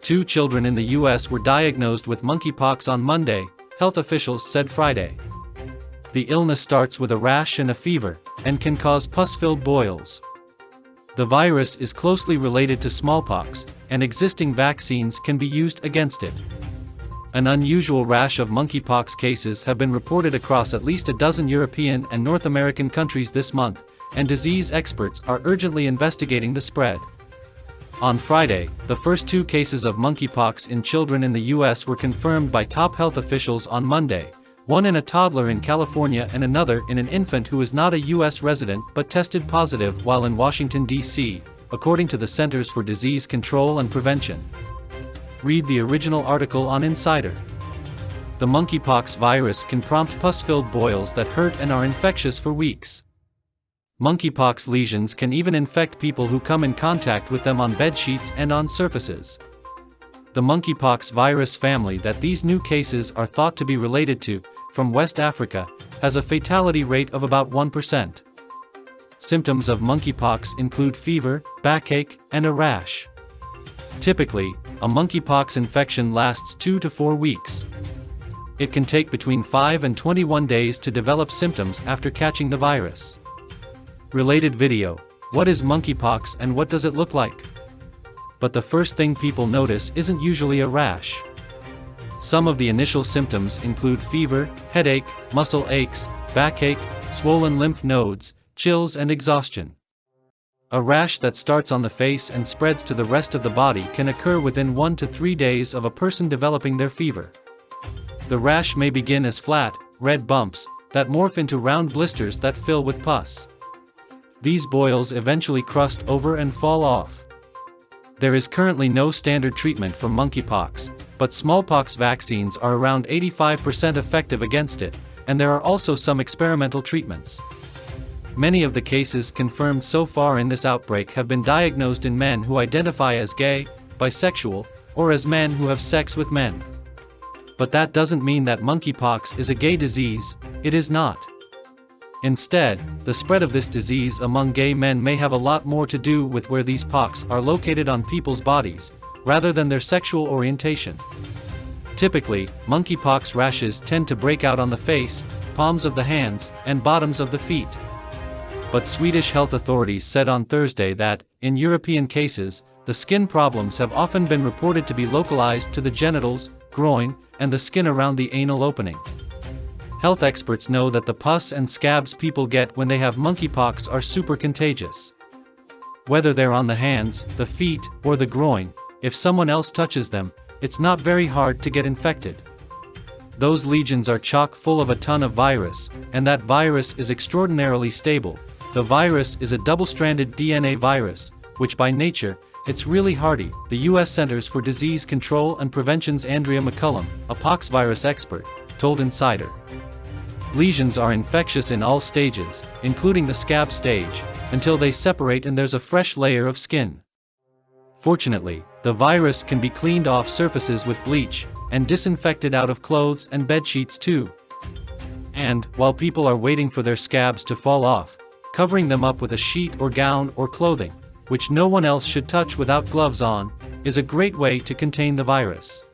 2 children in the U.S. were diagnosed with monkeypox on Monday, health officials said Friday. The illness starts with a rash and a fever, and can cause pus-filled boils. The virus is closely related to smallpox, and existing vaccines can be used against it. An unusual rash of monkeypox cases have been reported across at least a dozen European and North American countries this month, and disease experts are urgently investigating the spread. On Friday, the first 2 cases of monkeypox in children in the U.S. were confirmed by top health officials on Monday, one in a toddler in California and another in an infant who is not a U.S. resident but tested positive while in Washington, D.C., according to the Centers for Disease Control and Prevention. Read the original article on Insider. The monkeypox virus can prompt pus-filled boils that hurt and are infectious for weeks. Monkeypox lesions can even infect people who come in contact with them on bedsheets and on surfaces. The monkeypox virus family that these new cases are thought to be related to, from West Africa, has a fatality rate of about 1%. Symptoms of monkeypox include fever, backache, and a rash. Typically, a monkeypox infection lasts 2 to 4 weeks. It can take between 5 and 21 days to develop symptoms after catching the virus. Related video: what is monkeypox and what does it look like? But the first thing people notice isn't usually a rash. Some of the initial symptoms include fever, headache, muscle aches, backache, swollen lymph nodes, chills and exhaustion. A rash that starts on the face and spreads to the rest of the body can occur within 1 to 3 days of a person developing their fever. The rash may begin as flat, red bumps that morph into round blisters that fill with pus. These boils eventually crust over and fall off. There is currently no standard treatment for monkeypox, but smallpox vaccines are around 85% effective against it, and there are also some experimental treatments. Many of the cases confirmed so far in this outbreak have been diagnosed in men who identify as gay, bisexual, or as men who have sex with men. But that doesn't mean that monkeypox is a gay disease. It is not. Instead, the spread of this disease among gay men may have a lot more to do with where these pox are located on people's bodies, rather than their sexual orientation. Typically, monkeypox rashes tend to break out on the face, palms of the hands, and bottoms of the feet. But Swedish health authorities said on Thursday that, in European cases, the skin problems have often been reported to be localized to the genitals, groin, and the skin around the anal opening. Health experts know that the pus and scabs people get when they have monkeypox are super contagious. Whether they're on the hands, the feet, or the groin, if someone else touches them, it's not very hard to get infected. Those lesions are chock full of a ton of virus, and that virus is extraordinarily stable. The virus is a double-stranded DNA virus, which by nature, it's really hardy, the U.S. Centers for Disease Control and Prevention's Andrea McCullum, a poxvirus expert, told Insider. Lesions are infectious in all stages, including the scab stage, until they separate and there's a fresh layer of skin. Fortunately, the virus can be cleaned off surfaces with bleach, and disinfected out of clothes and bedsheets too. And, while people are waiting for their scabs to fall off, covering them up with a sheet or gown or clothing, which no one else should touch without gloves on, is a great way to contain the virus.